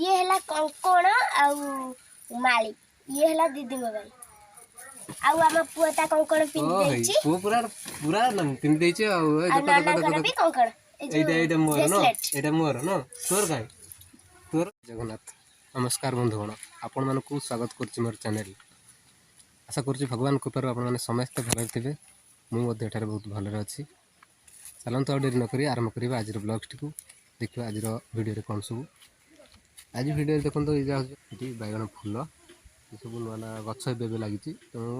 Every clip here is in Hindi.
ये हला कंकण आउ माली ये हला दीदी मोबाइल आउ आम पुआ ता कंकण पिन देछि पुआ पूरा पूरा पिन देछि आ नाना घर भी कंकण एटा मोर न एटा मोर न तोर काई तोर जगन्नाथ नमस्कार बंधुगण आपण मानकु स्वागत करछि मोर चैनल आशा करछि भगवान कृपार आपण माने समस्त भले थिबे मु मध्ये एठारे बहुत भले अछि चलंत और देरी न करी आरंभ करिबा आज ब्लॉग टिकु देखिबा आज वीडियो रे कोन सब आज वीडियो देखो ये बैगन फूल ये सब नुआ गच ए लगी तेणु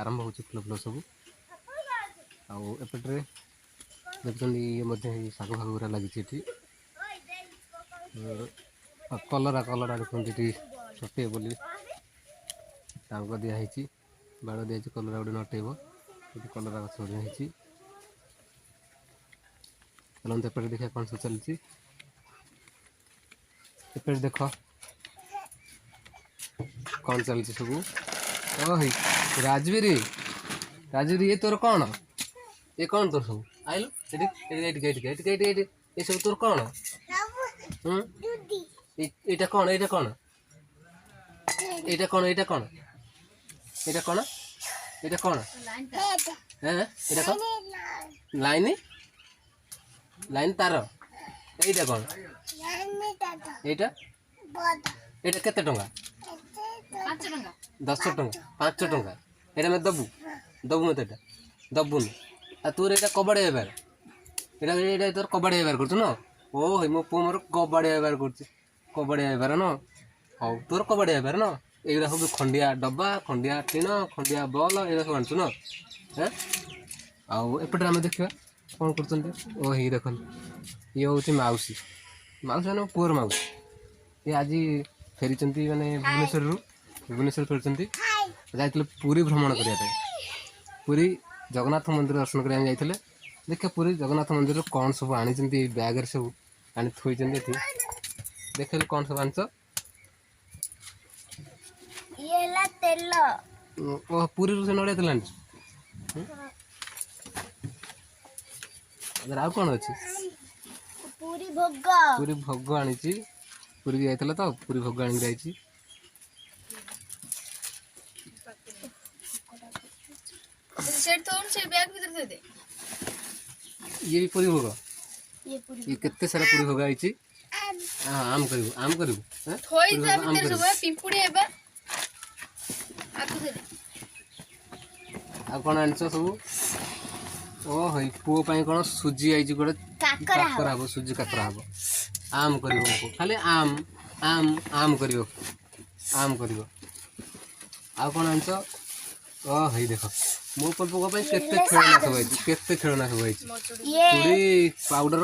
आरंभ हो फूल फूल सब आउपटे देखते ये शाग फाग गुरा लगी कलरा कलरा देखते नटे बोली टांग दिखाई बाड़ दिखाई कलरा गोटे नटेब ये कलरा गछ गोटे चलते एपटे देखा कौन सब चलती एपटे देख कौन चलती सब ओहि राजवीर राजवीर ये तोर कौन ये कौन तोर सब आइल ये सब तोर कौन एटा कौन एटा कौन एटा कौन एटा कौन एटा कौन एटा कौन एटा कौन लाइन लाइन तार एटा कौन एटा एटा केते टंका 10 टंका 5 टंका एटा मैं दबु दबु मत एटा दबुन आ तोर एटा कबड्डी हेबार एटा एटा तोर कबड्डी हेबार करछ न ओ हे मो पो मोर कबड्डी हेबार करछ कबड्डी हेबार न हौ तोर कबड्डी हेबार न एगरा सब खंडिया डब्बा खंडिया टीन खंडिया बॉल एगरा सब आनछु न हैं आ एपटे हम देखिबा कौन करछन्ते ओ हे देखन ये होची माउसी माउसी माने पुअर माउसी ये आज फेरी माने भुवनेश्वर फेरी जाइए पुरी भ्रमण करने पुरी जगन्नाथ मंदिर दर्शन करने जाइए देखिए पुरी जगन्नाथ मंदिर कौन सब आनी बैग सब आनी थोई देख कौन सब आनच पुरी से नड़िया तेल आउ कौन अच्छी पूरी भोग आनी पूरी जाइए तो पूरी भोग आनी जाइए ये भी पूरी भोग ये केते सारा पूरी भोग आई आम करू आम करू आ कौन आनछ सब ओ हई पुओ पाई कौन सुजी आई गोटे काकरा हम सुजी काकरा हम आम कर खाली आम आम आम कर आम कर आ कौन आनछ ओ हई देख मो पल्पक केते खेलना सब आई केते खेलना सब आई चूड़ी पाउडर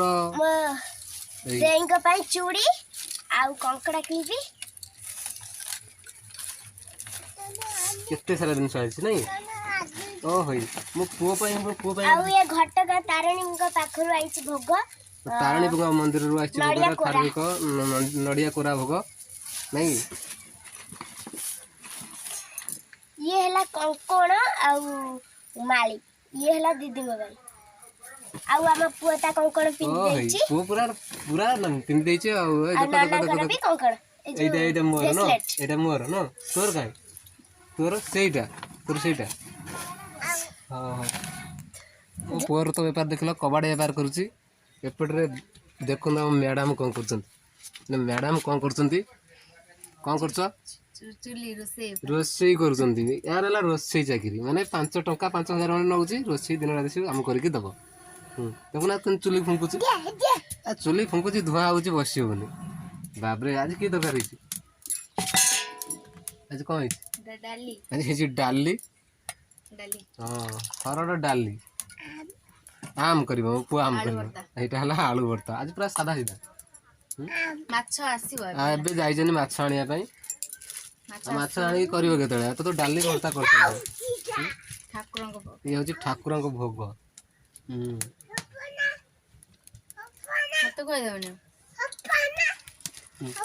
देंग पाई चूड़ी आ कंकड़ा किबी केते सारा दिन आई नहीं ओ हई मो पुओ पाई आ ये घटका तारिणी को पाखरु आइछ भोग तारिणी भोग मंदिर रु आइछ भोग थार्मिक नडिया कोरा भोग नहीं ये हला कंकण आउ माली ये हला दीदी मोबाइल आउ आम पुआ ता कंकण पिन देछि पुआ पूरा पूरा पिन देछि आ नाना घर भी कंकण एटा एटा मोर न एटा मोर न तोर काई तोर सेटा हां हां ओ पुअर तो व्यापार देखला कबाड़ी व्यापार करूची एपटरे देखुन हम मैडम कोन करछन मैडम कोन करछंती कोन करछ चुली रोसई करछंती यार हला रोसई चाकरी माने 5 टंका 5000 मन नउची रोसई दिन रात हम करके दबो देखुना तुम चुली फुंकुची आ चुली फुंकुची धुआ होची बसियो बोली बाबरे आज की दरकार हिची आज कोन हिची डाली आज हिची डाली डाली हां हरड डाली आम करिबो पु आम करिबो एटा हला आलू भरता आज पूरा सादा सीधा माछ आसीबो आ एबे जाई जनी माछ आनिया पई माछ आनी करिवो केतळे तो डाली भरता करता ठाकुरंग भोग ये होची ठाकुरंग भोग मत कह देबनी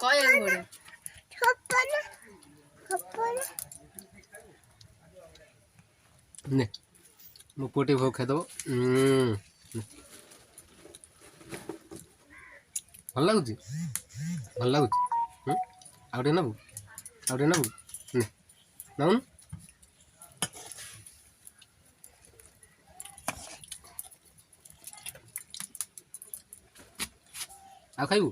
कय गोड़े ने मो पोटी भोग खादो भल लगुच भल लगुच ଆଉ ଟିକେ ନେବୁ ଆଉ ଟିକେ ନେବୁ ନେ ନେଉନୁ ଆଉ ଖାଇବୁ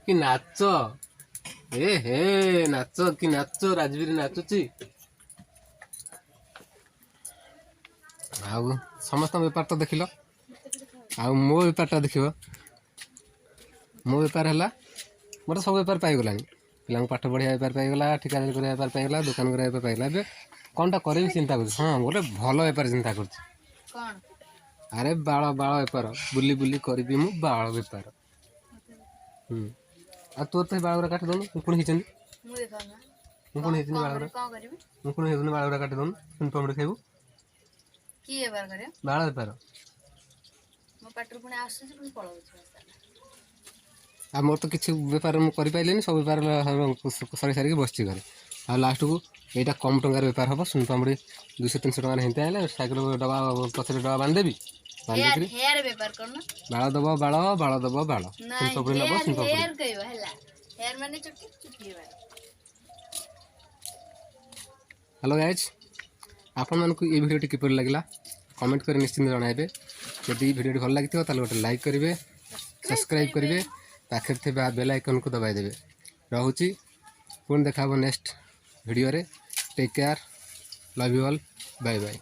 କି ନାଚ ଏ ହେ ନାଚ କି ନାଚ ରାଜବୀର ନାଚୁଛି ଆଉ ସମସ୍ତଙ୍କ ବେପାର ତ ଦେଖିଲ ଆଉ ମୋ ବେପାରଟା ଦେଖିବ ମୋ ବେପାର ହେଲା ମୋର ସବୁ ବେପାର ପାଇଗଲାଣି ପିଲାଙ୍କୁ ପାଠ ପଢ଼ିବା ବେପାର ପାଇଗଲା ଠିକାଦାରୀ କରିବା ବେପାର ପାଇଗଲା ଦୋକାନ କରିବା ବେପାର ପାଇଗଲା ଏବେ କ'ଣଟା କରିବି ଚିନ୍ତା କରୁଛି ହଁ ଗୋଟେ ଭଲ ବେପାର ଚିନ୍ତା କରୁଛି ଆରେ ବାଳ ବେପାର ବୁଲି ବୁଲି କରିବି ମୁଁ ବାଳ ବେପାର ଆଉ ତୋର ତ ବାଳ ଗୁଡ଼ା କାଟି ଦେଉନୁ ପୁଣି ହେଇଛନ୍ତି ମୁଁ ପୁଣି ହେଇଥିଲି ବାଳ ଗୁଡ଼ା ମୁଁ ପୁଣି ହେଇଥିଲି ବାଳ ଗୁଡ଼ା କାଟି ଦେଉନୁ ପୁଣି ପମଡ଼ି ଖାଇବୁ ବାଳ ବେପାର ଆଉ ମୋର ତ କିଛି ବେପାର ମୁଁ କରିପାରିଲିନି ସବୁ ବେପାର ସରି ସାରିକି ବସିଛି ଘରେ ଆଉ ଲାଷ୍ଟକୁ ଏଇଟା କମ୍ ଟଙ୍କାର ବେପାର ହେବ ସୁନ ପାମ୍ପୁଡ଼ି 200-300 ଟଙ୍କାରେ ହେନ୍ତି ଆଣିଲେ ସାଇକେଲ ଡବା ପଛରେ ଡବା ବାନ୍ଧିଦେବି ବାନ୍ଧିକିରି ବାଳ ଦେବ ବାଳ ଦେବ ବାଳ ସୁନ ପାମ୍ପୁଡ଼ି ନେବ ସୁନ ପାମ୍ପୁଡ଼ି ହ୍ୟାଲୋ ଗାଇଜ୍ ଆପଣମାନଙ୍କୁ এই ଭିଡ଼ିଓଟି କିପରି ଲାଗିଲା କମେଣ୍ଟ କରି ନିଶ୍ଚିନ୍ତ ଜଣାଇବେ ଯଦି ଭିଡ଼ିଓଟି ଭଲ ଲାଗିଥିବ ତାହେଲେ ଗୋଟେ ଲାଇକ୍ କରିବେ ସବସ୍କ୍ରାଇବ୍ କରିବେ ପାଖରେ ଥିବା ବେଲ୍ ଆଇକନ୍କୁ ଦବାଇ ଦେବେ ରହୁଛି ପୁଣି ଦେଖା ହେବ ନେକ୍ସଟ ଭିଡ଼ିଓରେ take care love you all bye bye.